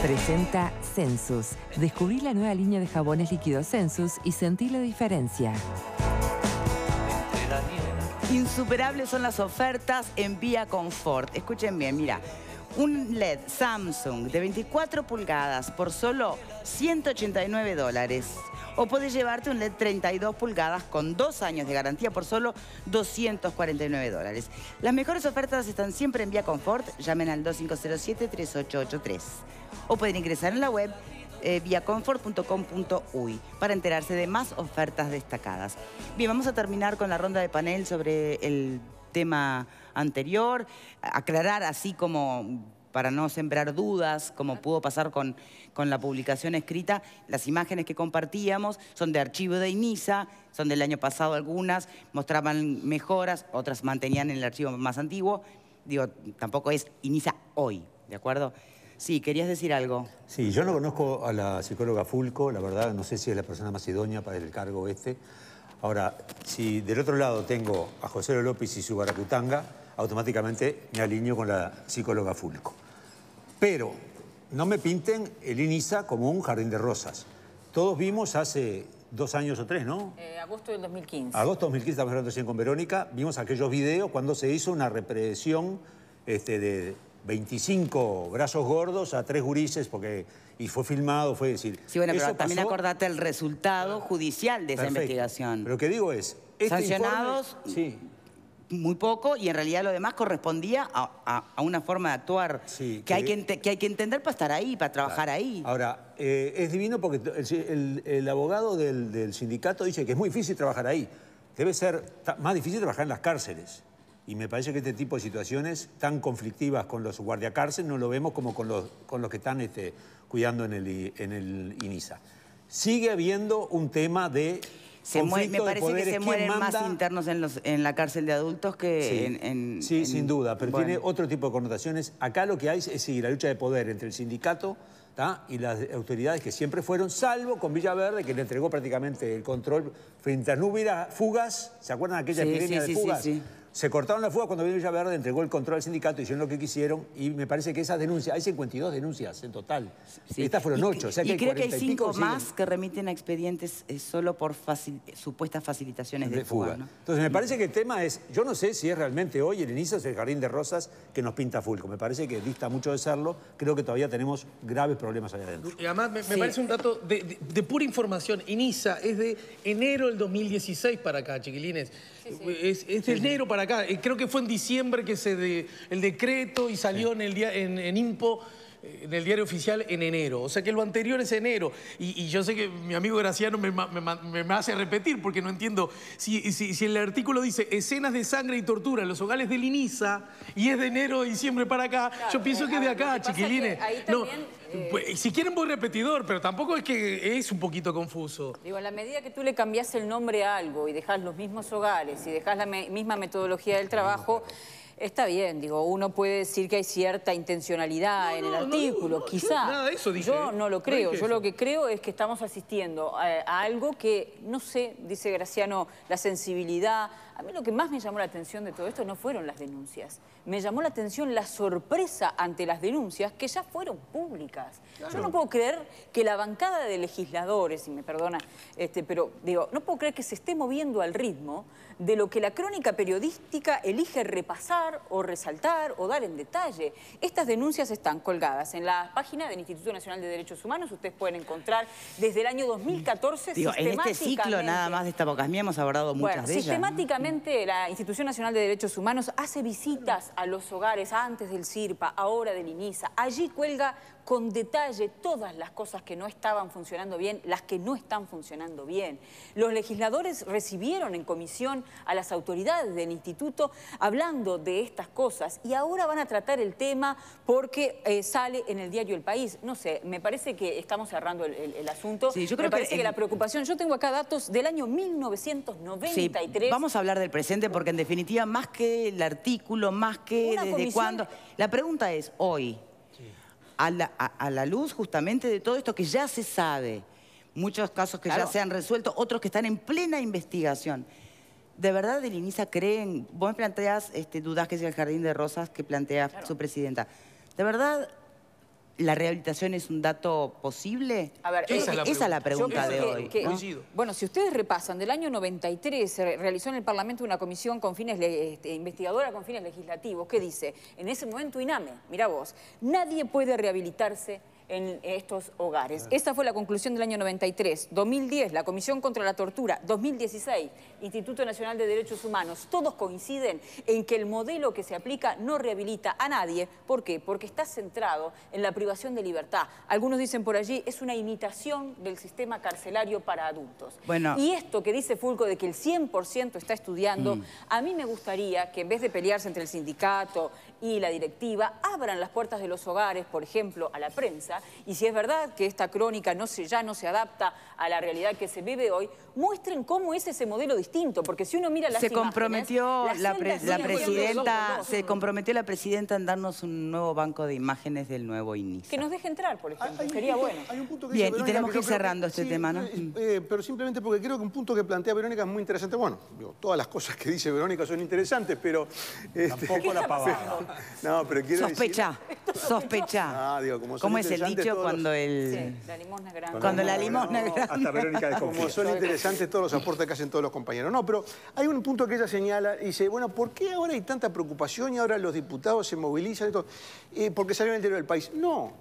Presenta Sensus. Descubrí la nueva línea de jabones líquidos Sensus y sentí la diferencia. Insuperables son las ofertas en Vía Confort. Escuchen bien, mira. Un LED Samsung de 24 pulgadas por solo $189. O puedes llevarte un LED 32 pulgadas con 2 años de garantía por solo $249. Las mejores ofertas están siempre en Vía Confort. Llamen al 2507-3883. O pueden ingresar en la web viaconfort.com.uy para enterarse de más ofertas destacadas. Bien, vamos a terminar con la ronda de panel sobre el tema anterior, aclarar así como para no sembrar dudas, como pudo pasar con la publicación escrita. Las imágenes que compartíamos son de archivo de INISA, son del año pasado algunas, mostraban mejoras, otras mantenían el archivo más antiguo. Digo, tampoco es INISA hoy, ¿de acuerdo? Sí, ¿querías decir algo? Sí, yo no conozco a la psicóloga Fulco, la verdad, no sé si es la persona más idónea para el cargo este. Ahora, si del otro lado tengo a José López y su baracutanga, automáticamente me alineo con la psicóloga Fulco. Pero no me pinten el INISA como un jardín de rosas. Todos vimos hace 2 años o 3, ¿no? Agosto del 2015. Agosto del 2015, estamos hablando recién con Verónica, vimos aquellos videos cuando se hizo una represión de 25 brazos gordos a 3 gurises, y fue filmado, fue decir... Sí, bueno, pero también acordate el resultado judicial de esa investigación. Pero lo que digo es... Sancionados, sí, muy poco, y en realidad lo demás correspondía a una forma de actuar que hay que entender para estar ahí, para trabajar ahí. Ahora, es divino porque el abogado del sindicato dice que es muy difícil trabajar ahí. Debe ser más difícil trabajar en las cárceles. Y me parece que este tipo de situaciones tan conflictivas con los guardiacárceles no lo vemos como con los que están cuidando en el INISA. Sigue habiendo un tema de conflicto me de parece que poderes. se mueren más internos en la cárcel de adultos que sí, sin duda, pero bueno, tiene otro tipo de connotaciones. Acá lo que hay es seguir la lucha de poder entre el sindicato y las autoridades que siempre fueron, salvo con Villaverde, que le entregó prácticamente el control frente a no hubiera fugas. ¿Se acuerdan de aquella epidemia de fugas? Sí. Se cortaron las fugas cuando vino Villaverde, entregó el control al sindicato, hicieron lo que quisieron, y me parece que esas denuncias, hay 52 denuncias en total. Sí. Estas fueron 8, o sea que y creo que hay 40 y pico 5 más que remiten a expedientes solo por supuestas facilitaciones de fuga, ¿no? Entonces me parece que el tema es, yo no sé si es realmente hoy el INISA es el jardín de rosas que nos pinta Fulco. Me parece que dista mucho de serlo, creo que todavía tenemos graves problemas allá adentro. Y además me parece un dato de pura información. INISA es de enero del 2016 para acá, chiquilines. Es de enero para acá. Creo que fue en diciembre que el decreto y salió en INPO, en el diario oficial, en enero. O sea que lo anterior es enero. Y yo sé que mi amigo Graciano me hace repetir porque no entiendo. Si el artículo dice escenas de sangre y tortura en los hogares del INISA y es de enero a diciembre para acá, claro, yo pienso que es de acá, chiquilines. Ahí también, pues, si quieren voy repetidor, pero tampoco es que es un poquito confuso. Digo, a la medida que tú le cambias el nombre a algo y dejas los mismos hogares y dejas la misma metodología del trabajo... Está bien, digo, uno puede decir que hay cierta intencionalidad en el artículo, quizá. Nada de eso dije. Yo no lo creo. Yo lo que creo es que estamos asistiendo a algo que, no sé, dice Graciano, la sensibilidad. A mí lo que más me llamó la atención de todo esto no fueron las denuncias. Me llamó la atención la sorpresa ante las denuncias que ya fueron públicas. Claro. Yo no puedo creer que la bancada de legisladores, y me perdona, pero digo, no puedo creer que se esté moviendo al ritmo de lo que la crónica periodística elige repasar o resaltar o dar en detalle. Estas denuncias están colgadas en la página del Instituto Nacional de Derechos Humanos. Ustedes pueden encontrar desde el año 2014 en este ciclo nada más de esta boca mía hemos abordado muchas de ellas. Sistemáticamente la Institución Nacional de Derechos Humanos hace visitas a los hogares antes del CIRPA, ahora del INISA. Allí cuelga con detalle todas las cosas que no estaban funcionando bien, las que no están funcionando bien. Los legisladores recibieron en comisión a las autoridades del instituto hablando de estas cosas y ahora van a tratar el tema porque sale en el diario El País. No sé, me parece que estamos cerrando el asunto. Sí, yo creo me parece que la preocupación... Yo tengo acá datos del año 1993. Sí, vamos a hablar del presente porque en definitiva más que el artículo, más que desde cuándo... La pregunta es, hoy... A la luz justamente de todo esto que ya se sabe, muchos casos que ya se han resuelto, otros que están en plena investigación. ¿De verdad el INISA creen? Vos me planteas dudas que es el jardín de rosas que plantea su presidenta. ¿De verdad ¿La rehabilitación es un dato posible? A ver, esa es la pregunta de hoy. ¿no? Bueno, si ustedes repasan, del año 93 se realizó en el Parlamento una comisión con fines investigadora con fines legislativos. ¿Qué dice? En ese momento INAME, mira vos, nadie puede rehabilitarse en estos hogares. Esa fue la conclusión del año 93. 2010, la Comisión contra la Tortura. 2016, Instituto Nacional de Derechos Humanos. Todos coinciden en que el modelo que se aplica no rehabilita a nadie. ¿Por qué? Porque está centrado en la privación de libertad. Algunos dicen por allí, es una imitación del sistema carcelario para adultos. Bueno. Y esto que dice Fulco de que el 100% está estudiando, a mí me gustaría que en vez de pelearse entre el sindicato y la directiva, abran las puertas de los hogares, por ejemplo, a la prensa, y si es verdad que esta crónica ya no se adapta a la realidad que se vive hoy, muestren cómo es ese modelo distinto, porque si uno mira las Se comprometió la presidenta en darnos un nuevo banco de imágenes del nuevo INISA. Que nos deje entrar, por ejemplo, sería bueno. Hay un punto que Bien, dice y tenemos que ir Verónica, cerrando este tema, ¿no? Pero simplemente porque creo que un punto que plantea Verónica es muy interesante. Bueno, digo, todas las cosas que dice Verónica son interesantes, pero... Tampoco la pavada. No, pero quiero Sospecha. Ah, digo, ¿Cómo es el dicho cuando el... Sí, la limosna es grande. Cuando la limosna es grande. Hasta Verónica desconfía. Como son interesantes todos los aportes que hacen todos los compañeros. No, pero hay un punto que ella señala y dice, bueno, ¿por qué ahora hay tanta preocupación y ahora los diputados se movilizan y todo? Porque salió en el diario del País. No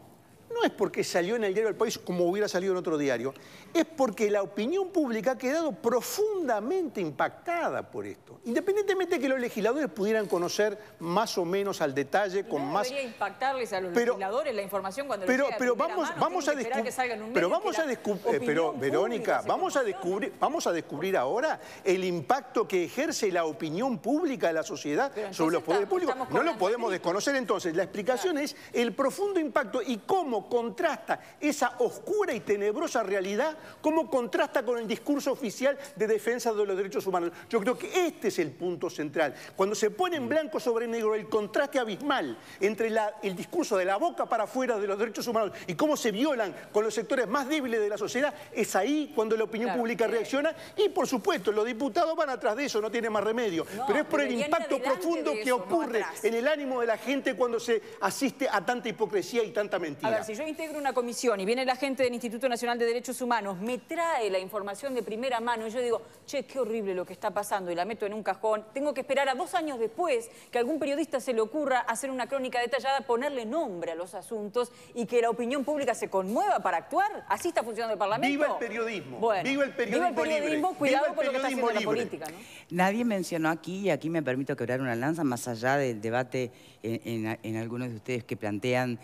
es porque salió en el diario del País como hubiera salido en otro diario. Es porque la opinión pública ha quedado profundamente impactada por esto. Independientemente de que los legisladores pudieran conocer más o menos al detalle, con no más... debería impactarles a los legisladores la información cuando les llega pero de primera mano, vamos a tienen que esperar que salga en un medio, pero Verónica, vamos a descubrir ahora el impacto que ejerce la opinión pública de la sociedad sobre los poderes públicos. No lo podemos desconocer. Entonces, la explicación es el profundo impacto y cómo contrasta esa oscura y tenebrosa realidad, cómo contrasta con el discurso oficial de defensa de los derechos humanos. Yo creo que este es el punto central. Cuando se pone en blanco sobre negro el contraste abismal entre el discurso de la boca para afuera de los derechos humanos y cómo se violan con los sectores más débiles de la sociedad, es ahí cuando la opinión pública reacciona y, por supuesto, los diputados van atrás de eso, no tiene más remedio. Pero es por el impacto profundo que ocurre en el ánimo de la gente cuando se asiste a tanta hipocresía y tanta mentira. A ver, si yo integro una comisión y viene la gente del Instituto Nacional de Derechos Humanos, me trae la información de primera mano y yo digo, che, qué horrible lo que está pasando y la meto en un cajón, tengo que esperar a 2 años después que a algún periodista se le ocurra hacer una crónica detallada, ponerle nombre a los asuntos y que la opinión pública se conmueva para actuar. ¿Así está funcionando el Parlamento? ¡Viva el periodismo! Bueno, ¡Viva el periodismo libre! Cuidado con lo que está haciendo la política, ¿no? Nadie mencionó aquí, y aquí me permito quebrar una lanza, más allá del debate en algunos de ustedes que plantean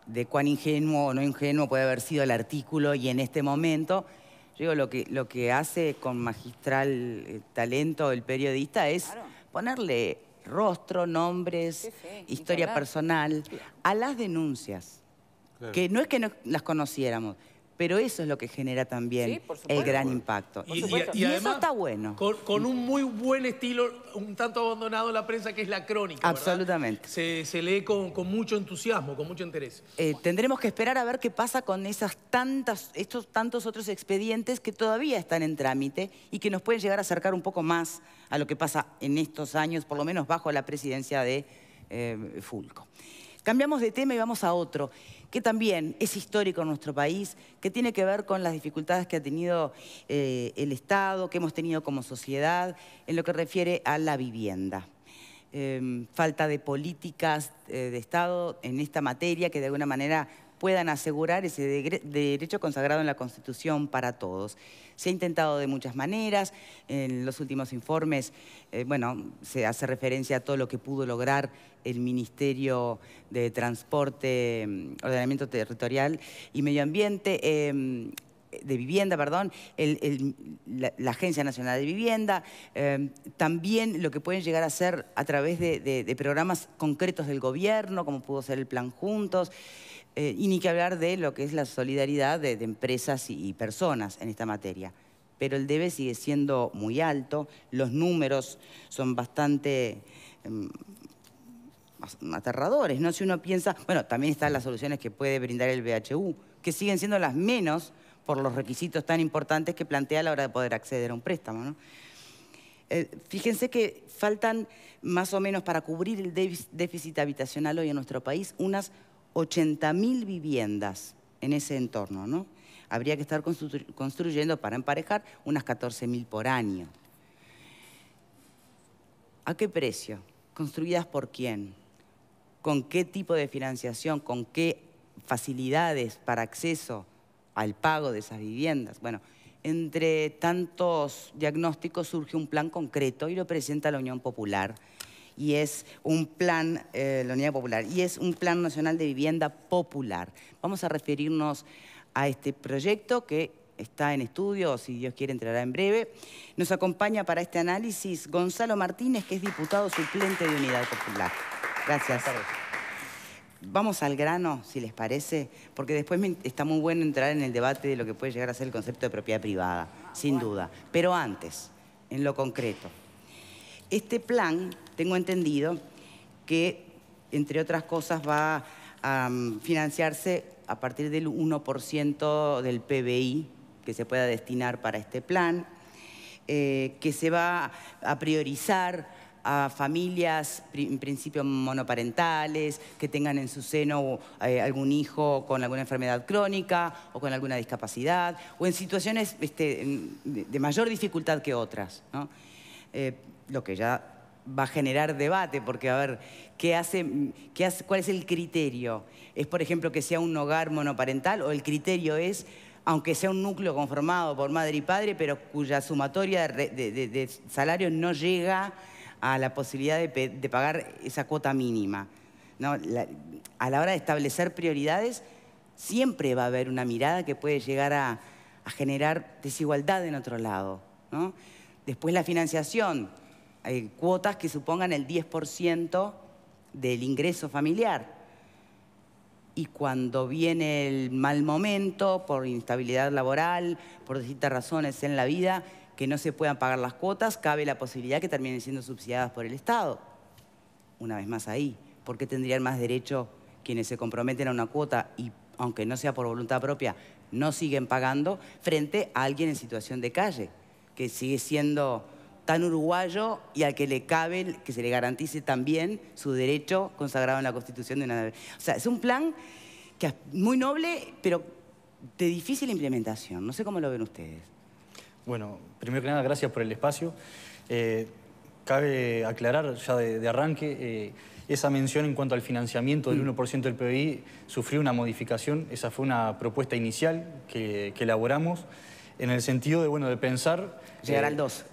de cuán ingenuo o no ingenuo puede haber sido el artículo y en este momento, yo digo, lo que hace con magistral talento el periodista es ponerle rostro, nombres, historia personal a las denuncias, que no es que no las conociéramos, pero eso es lo que genera también el gran impacto. Y además, eso está bueno. Con un muy buen estilo, un tanto abandonado en la prensa, que es la crónica. Absolutamente. Se lee con mucho entusiasmo, con mucho interés. Tendremos que esperar a ver qué pasa con estos tantos otros expedientes que todavía están en trámite y que nos pueden llegar a acercar un poco más a lo que pasa en estos años, por lo menos bajo la presidencia de Fulco. Cambiamos de tema y vamos a otro, que también es histórico en nuestro país, que tiene que ver con las dificultades que ha tenido el Estado, que hemos tenido como sociedad, en lo que refiere a la vivienda. Falta de políticas de Estado en esta materia que de alguna manera puedan asegurar ese derecho consagrado en la Constitución para todos. Se ha intentado de muchas maneras. En los últimos informes, se hace referencia a todo lo que pudo lograr el Ministerio de Transporte, Ordenamiento Territorial y Medio Ambiente, de Vivienda, perdón, la Agencia Nacional de Vivienda, también lo que pueden llegar a hacer a través de programas concretos del gobierno, como pudo ser el Plan Juntos, y ni que hablar de lo que es la solidaridad de empresas y personas en esta materia. Pero el debe sigue siendo muy alto, los números son bastante aterradores, ¿no? Si uno piensa, bueno, también están las soluciones que puede brindar el BHU, que siguen siendo las menos por los requisitos tan importantes que plantea a la hora de poder acceder a un préstamo, ¿no? Fíjense que faltan más o menos para cubrir el déficit habitacional hoy en nuestro país unas 80.000 viviendas en ese entorno, ¿no? Habría que estar construyendo, para emparejar, unas 14.000 por año. ¿A qué precio? ¿Construidas por quién? ¿Con qué tipo de financiación? ¿Con qué facilidades para acceso al pago de esas viviendas? Bueno, entre tantos diagnósticos surge un plan concreto y lo presenta la Unión Popular. Y es un plan, la Unidad Popular, y es un Plan Nacional de Vivienda Popular. Vamos a referirnos a este proyecto que está en estudio, o si Dios quiere entrará en breve. Nos acompaña para este análisis Gonzalo Martínez, que es diputado suplente de Unidad Popular. Gracias. Vamos al grano, si les parece, porque después está muy bueno entrar en el debate de lo que puede llegar a ser el concepto de propiedad privada, sin duda. Pero antes, en lo concreto. Este plan, tengo entendido, que, entre otras cosas, va a financiarse a partir del 1% del PBI que se pueda destinar para este plan, que se va a priorizar a familias, en principio monoparentales, que tengan en su seno algún hijo con alguna enfermedad crónica o con alguna discapacidad, o en situaciones de mayor dificultad que otras, ¿no? Lo que ya va a generar debate, porque a ver, ¿cuál es el criterio? ¿Es, por ejemplo, que sea un hogar monoparental, o el criterio es, aunque sea un núcleo conformado por madre y padre, pero cuya sumatoria de salarios no llega a la posibilidad de pagar esa cuota mínima, ¿no? A la hora de establecer prioridades, siempre va a haber una mirada que puede llegar a generar desigualdad en otro lado, ¿no? Después la financiación, hay cuotas que supongan el 10% del ingreso familiar. Y cuando viene el mal momento, por instabilidad laboral, por distintas razones en la vida, que no se puedan pagar las cuotas, cabe la posibilidad que terminen siendo subsidiadas por el Estado. Una vez más ahí, ¿por qué tendrían más derecho quienes se comprometen a una cuota y, aunque no sea por voluntad propia, no siguen pagando, frente a alguien en situación de calle, que sigue siendo tan uruguayo y al que le cabe que se le garantice también su derecho consagrado en la Constitución de una... O sea, es un plan que es muy noble, pero de difícil implementación. No sé cómo lo ven ustedes. Bueno, primero que nada, gracias por el espacio. Cabe aclarar ya de arranque, esa mención en cuanto al financiamiento del 1% del PBI sufrió una modificación. Esa fue una propuesta inicial que elaboramos en el sentido de, bueno, de pensar... Llegar al 2.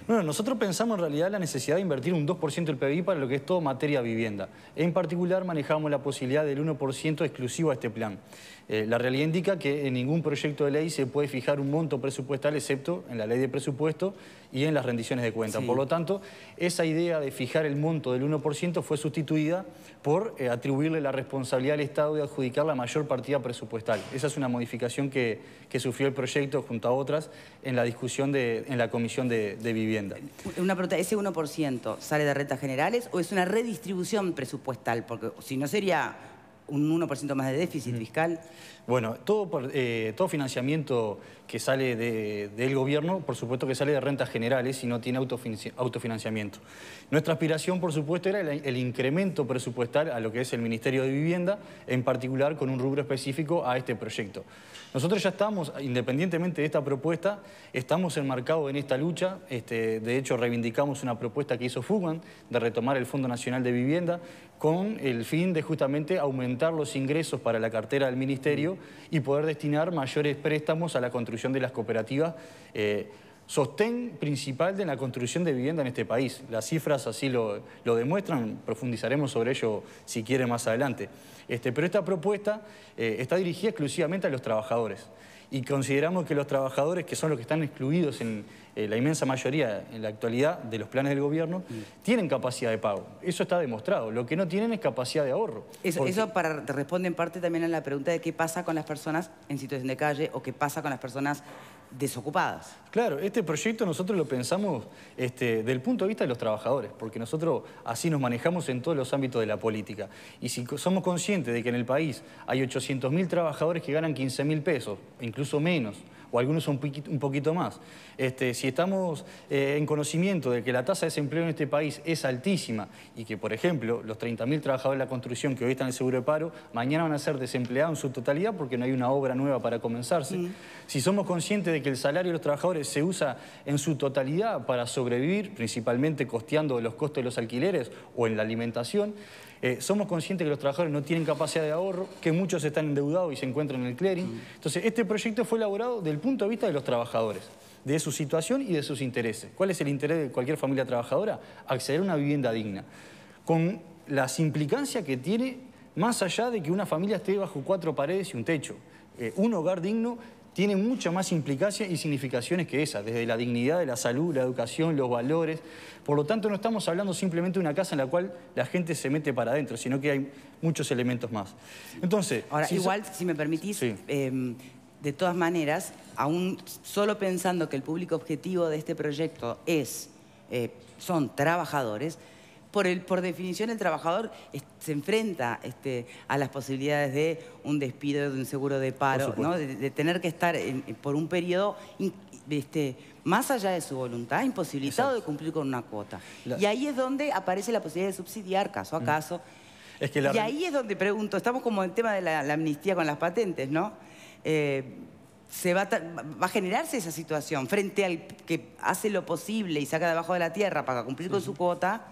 Bueno, nosotros pensamos en realidad la necesidad de invertir un 2% del PBI para lo que es todo materia vivienda. En particular manejamos la posibilidad del 1% exclusivo a este plan. La realidad indica que en ningún proyecto de ley se puede fijar un monto presupuestal excepto en la ley de presupuesto y en las rendiciones de cuentas. Sí. Por lo tanto, esa idea de fijar el monto del 1% fue sustituida por atribuirle la responsabilidad al Estado de adjudicar la mayor partida presupuestal. Esa es una modificación que sufrió el proyecto junto a otras en la discusión en la Comisión de Vivienda. Una pregunta, ¿ese 1% sale de rentas generales o es una redistribución presupuestal? Porque si no sería un 1% más de déficit fiscal. Bueno, todo financiamiento que sale del gobierno, por supuesto que sale de rentas generales y no tiene autofinanciamiento. Nuestra aspiración, por supuesto, era el incremento presupuestal a lo que es el Ministerio de Vivienda, en particular con un rubro específico a este proyecto. Nosotros ya estamos, independientemente de esta propuesta, estamos enmarcados en esta lucha. De hecho, reivindicamos una propuesta que hizo Fugman de retomar el Fondo Nacional de Vivienda con el fin de justamente aumentar los ingresos para la cartera del Ministerio y poder destinar mayores préstamos a la construcción de las cooperativas, sostén principal de la construcción de vivienda en este país. Las cifras así lo demuestran, profundizaremos sobre ello si quiere más adelante. Pero esta propuesta está dirigida exclusivamente a los trabajadores y consideramos que los trabajadores, que son los que están excluidos en la inmensa mayoría en la actualidad de los planes del gobierno, tienen capacidad de pago. Eso está demostrado. Lo que no tienen es capacidad de ahorro. Eso responde en parte también a la pregunta de qué pasa con las personas en situación de calle o qué pasa con las personas desocupadas. Claro, este proyecto nosotros lo pensamos del punto de vista de los trabajadores, porque nosotros así nos manejamos en todos los ámbitos de la política. Y si somos conscientes de que en el país hay 800.000 trabajadores que ganan 15.000 pesos, incluso menos, o algunos un poquito más. Si estamos en conocimiento de que la tasa de desempleo en este país es altísima y que, por ejemplo, los 30.000 trabajadores de la construcción que hoy están en el seguro de paro, mañana van a ser desempleados en su totalidad porque no hay una obra nueva para comenzarse. Si somos conscientes de que el salario de los trabajadores se usa en su totalidad para sobrevivir, principalmente costeando los costos de los alquileres o en la alimentación, somos conscientes que los trabajadores no tienen capacidad de ahorro, que muchos están endeudados y se encuentran en el clearing. Entonces, este proyecto fue elaborado desde el punto de vista de los trabajadores, de su situación y de sus intereses. ¿Cuál es el interés de cualquier familia trabajadora? Acceder a una vivienda digna, con las implicancias que tiene más allá de que una familia esté bajo 4 paredes y un techo. Un hogar digno tiene mucha más implicancia y significaciones que esa, desde la dignidad de la salud, la educación, los valores. Por lo tanto, no estamos hablando simplemente de una casa en la cual la gente se mete para adentro, sino que hay muchos elementos más. Entonces, ahora, igual, si me permitís, sí. De todas maneras, aún solo pensando que el público objetivo de este proyecto son trabajadores, por definición el trabajador se enfrenta a las posibilidades de un despido, de un seguro de paro, ¿no? de tener que estar por un periodo más allá de su voluntad, imposibilitado Exacto. de cumplir con una cuota. Y ahí es donde aparece la posibilidad de subsidiar caso a caso. Y ahí es donde pregunto, estamos como en el tema de la amnistía con las patentes, ¿no? Va a generarse esa situación frente al que hace lo posible y saca debajo de la tierra para cumplir con su cuota.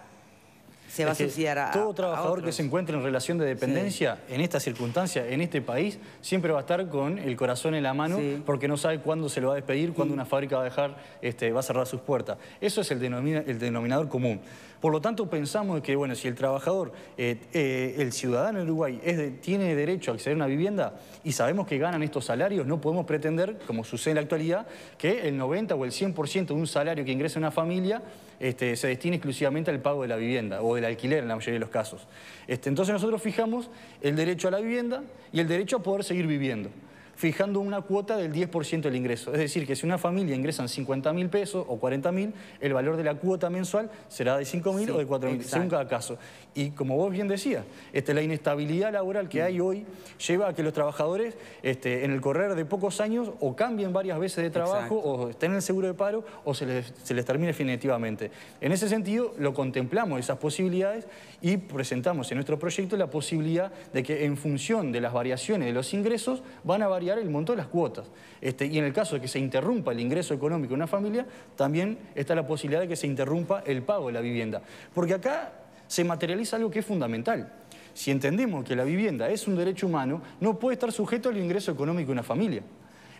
Se va a subsidiar a todo trabajador que se encuentre en relación de dependencia, en esta circunstancia, en este país, siempre va a estar con el corazón en la mano porque no sabe cuándo se lo va a despedir, cuándo una fábrica va a dejar, va a cerrar sus puertas. Eso es el denominador común. Por lo tanto, pensamos que, bueno, si el trabajador, el ciudadano en Uruguay, tiene derecho a acceder a una vivienda y sabemos que ganan estos salarios, no podemos pretender, como sucede en la actualidad, que el 90 o el 100% de un salario que ingresa una familia se destine exclusivamente al pago de la vivienda o del alquiler en la mayoría de los casos. Entonces nosotros fijamos el derecho a la vivienda y el derecho a poder seguir viviendo, fijando una cuota del 10% del ingreso. Es decir, que si una familia ingresan 50.000 pesos o 40.000, el valor de la cuota mensual será de 5.000 o de 4.000, según cada caso. Y como vos bien decías, la inestabilidad laboral que hay hoy lleva a que los trabajadores, en el correr de pocos años, o cambien varias veces de trabajo, o estén en el seguro de paro, o se les termine definitivamente. En ese sentido, lo contemplamos, esas posibilidades, y presentamos en nuestro proyecto la posibilidad de que en función de las variaciones de los ingresos, van a variar el monto de las cuotas. Y en el caso de que se interrumpa el ingreso económico de una familia, también está la posibilidad de que se interrumpa el pago de la vivienda. Porque acá se materializa algo que es fundamental. Si entendemos que la vivienda es un derecho humano, no puede estar sujeto al ingreso económico de una familia.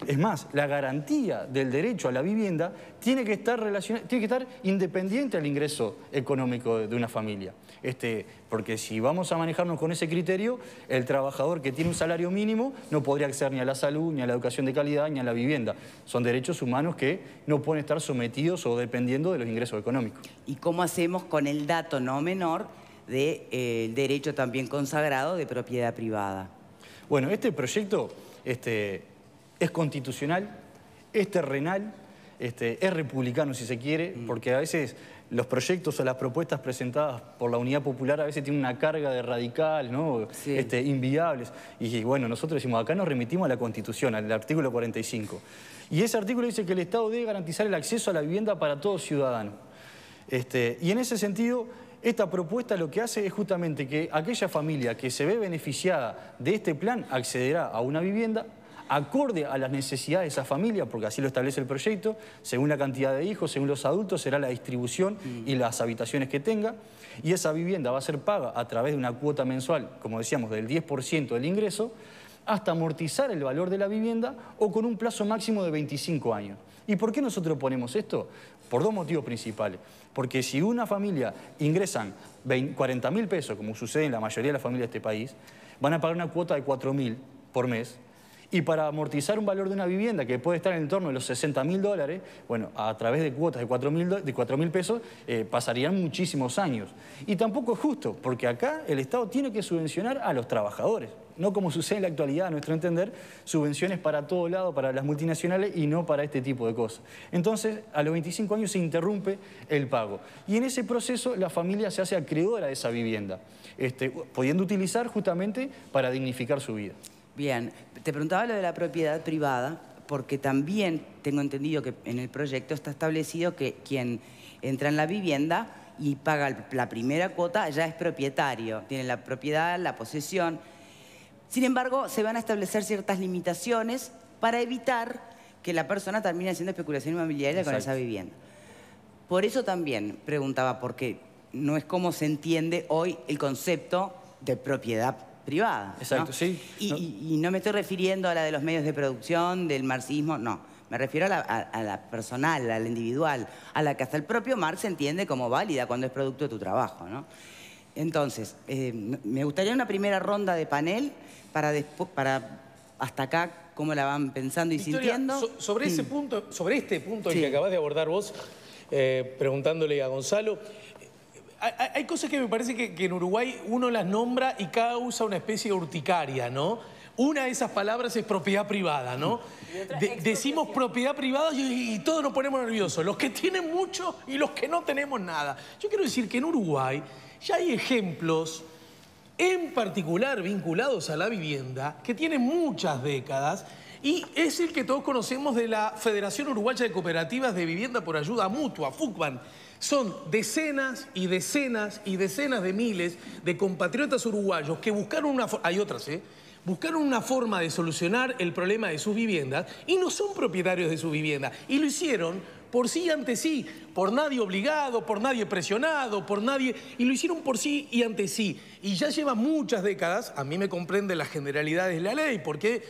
Es más, la garantía del derecho a la vivienda tiene que estar independiente al ingreso económico de una familia. Porque si vamos a manejarnos con ese criterio, el trabajador que tiene un salario mínimo no podría acceder ni a la salud, ni a la educación de calidad, ni a la vivienda. Son derechos humanos que no pueden estar sometidos o dependiendo de los ingresos económicos. ¿Y cómo hacemos con el dato no menor del derecho también consagrado de propiedad privada? Bueno, este proyecto es constitucional, es terrenal, es republicano si se quiere, porque a veces los proyectos o las propuestas presentadas por la Unidad Popular a veces tienen una carga de radicales, ¿no? Inviables. Y bueno, nosotros decimos, acá nos remitimos a la Constitución, al artículo 45. Y ese artículo dice que el Estado debe garantizar el acceso a la vivienda para todo ciudadano. Y en ese sentido, esta propuesta lo que hace es justamente que aquella familia que se ve beneficiada de este plan accederá a una vivienda acorde a las necesidades de esa familia, porque así lo establece el proyecto, según la cantidad de hijos, según los adultos, será la distribución y las habitaciones que tenga, y esa vivienda va a ser paga a través de una cuota mensual, como decíamos, del 10% del ingreso, hasta amortizar el valor de la vivienda o con un plazo máximo de 25 años. ¿Y por qué nosotros ponemos esto? Por dos motivos principales. Porque si una familia ingresan 40.000 pesos, como sucede en la mayoría de las familias de este país, van a pagar una cuota de 4.000 por mes. Y para amortizar un valor de una vivienda que puede estar en el entorno de los $60.000, bueno, a través de cuotas de 4.000 pesos, pasarían muchísimos años. Y tampoco es justo, porque acá el Estado tiene que subvencionar a los trabajadores. No como sucede en la actualidad, a nuestro entender, subvenciones para todo lado, para las multinacionales y no para este tipo de cosas. Entonces, a los 25 años se interrumpe el pago. Y en ese proceso la familia se hace acreedora de esa vivienda, pudiendo utilizar justamente para dignificar su vida. Bien, te preguntaba lo de la propiedad privada, porque también tengo entendido que en el proyecto está establecido que quien entra en la vivienda y paga la primera cuota ya es propietario, tiene la propiedad, la posesión. Sin embargo, se van a establecer ciertas limitaciones para evitar que la persona termine haciendo especulación inmobiliaria con esa vivienda. Por eso también preguntaba, porque no es como se entiende hoy el concepto de propiedad privada. Exacto, ¿no? Sí. Y no me estoy refiriendo a la de los medios de producción, del marxismo, no. Me refiero a la personal, a la individual, a la que hasta el propio Marx entiende como válida cuando es producto de tu trabajo, ¿no? Entonces, me gustaría una primera ronda de panel para hasta acá cómo la van pensando y Victoria, sintiendo. Sobre este punto que acabas de abordar vos, preguntándole a Gonzalo, hay cosas que me parece que en Uruguay uno las nombra y causa una especie de urticaria, ¿no? Una de esas palabras es propiedad privada, ¿no? Decimos propiedad privada y todos nos ponemos nerviosos, los que tienen mucho y los que no tenemos nada. Yo quiero decir que en Uruguay ya hay ejemplos, en particular vinculados a la vivienda, que tienen muchas décadas, y es el que todos conocemos de la Federación Uruguaya de Cooperativas de Vivienda por Ayuda Mutua, FUCBAN. Son decenas y decenas y decenas de miles de compatriotas uruguayos que buscaron buscaron una forma de solucionar el problema de sus viviendas y no son propietarios de su vivienda. Y lo hicieron por sí y ante sí, por nadie obligado, por nadie presionado, por nadie... Y lo hicieron por sí y ante sí. Y ya lleva muchas décadas, a mí me comprende las generalidades de la ley, porque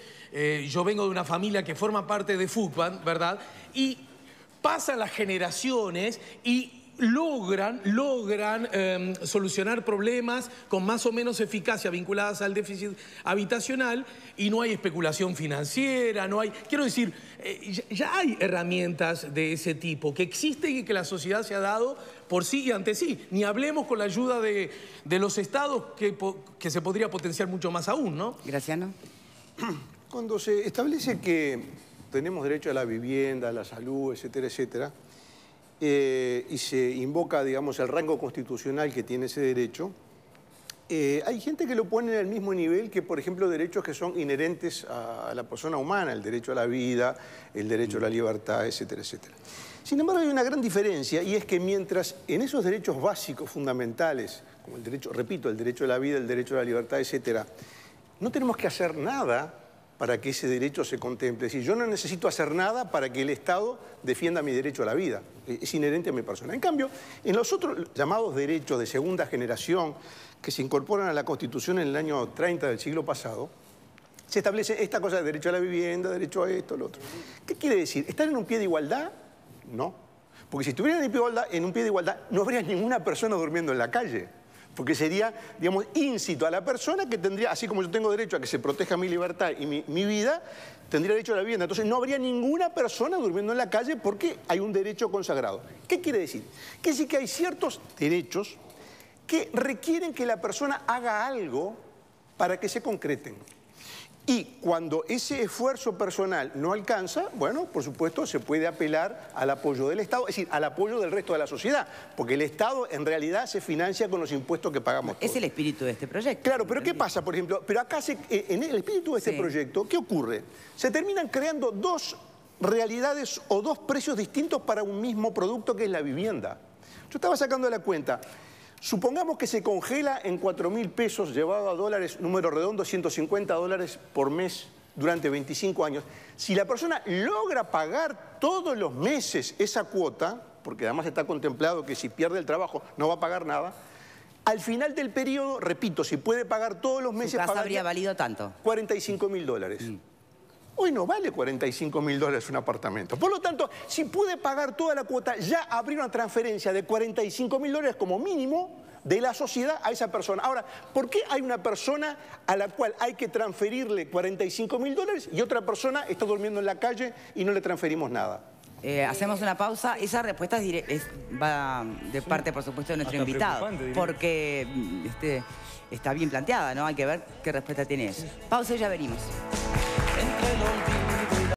yo vengo de una familia que forma parte de FUCBAN, ¿verdad? Y pasan las generaciones y logran solucionar problemas con más o menos eficacia vinculadas al déficit habitacional y no hay especulación financiera, no hay... Quiero decir, ya hay herramientas de ese tipo que existen y que la sociedad se ha dado por sí y ante sí. Ni hablemos con la ayuda de los estados que se podría potenciar mucho más aún, ¿no? Graciano. Cuando se establece que tenemos derecho a la vivienda, a la salud, etcétera, etcétera, y se invoca, digamos, el rango constitucional que tiene ese derecho, hay gente que lo pone en el mismo nivel que, por ejemplo, derechos que son inherentes a la persona humana, el derecho a la vida, el derecho a la libertad, etcétera, etcétera. Sin embargo, hay una gran diferencia, y es que mientras en esos derechos básicos, fundamentales, como el derecho, repito, el derecho a la vida, el derecho a la libertad, etcétera, no tenemos que hacer nada para que ese derecho se contemple. Es decir, yo no necesito hacer nada para que el Estado defienda mi derecho a la vida. Es inherente a mi persona. En cambio, en los otros llamados derechos de segunda generación que se incorporan a la Constitución en el año 30 del siglo pasado, se establece esta cosa de derecho a la vivienda, derecho a esto, lo otro. ¿Qué quiere decir? ¿Están en un pie de igualdad? No. Porque si estuvieran en un pie de igualdad, no habría ninguna persona durmiendo en la calle. Porque sería, digamos, íncito a la persona que tendría, así como yo tengo derecho a que se proteja mi libertad y mi vida, tendría derecho a la vivienda. Entonces no habría ninguna persona durmiendo en la calle porque hay un derecho consagrado. ¿Qué quiere decir? Quiere decir que hay ciertos derechos que requieren que la persona haga algo para que se concreten. Y cuando ese esfuerzo personal no alcanza, bueno, por supuesto, se puede apelar al apoyo del Estado, es decir, al apoyo del resto de la sociedad, porque el Estado en realidad se financia con los impuestos que pagamos todos. Es el espíritu de este proyecto. Claro, pero ¿qué pasa, por ejemplo? Pero acá, en el espíritu de este proyecto, ¿qué ocurre? Se terminan creando dos realidades o dos precios distintos para un mismo producto que es la vivienda. Yo estaba sacando la cuenta. Supongamos que se congela en 4.000 pesos, llevado a dólares, número redondo, 150 dólares por mes durante 25 años. Si la persona logra pagar todos los meses esa cuota, porque además está contemplado que si pierde el trabajo no va a pagar nada, al final del periodo, repito, si puede pagar todos los meses... ¿Su casa habría valido tanto? 45.000 dólares. Hoy no vale $45.000 un apartamento. Por lo tanto, si pude pagar toda la cuota, ya habría una transferencia de $45.000 como mínimo de la sociedad a esa persona. Ahora, ¿por qué hay una persona a la cual hay que transferirle $45.000 y otra persona está durmiendo en la calle y no le transferimos nada? Hacemos una pausa. Esa respuesta va de parte, por supuesto, de nuestro invitado. Porque está bien planteada, ¿no? Hay que ver qué respuesta tiene eso. Pausa y ya venimos. Entre el olvido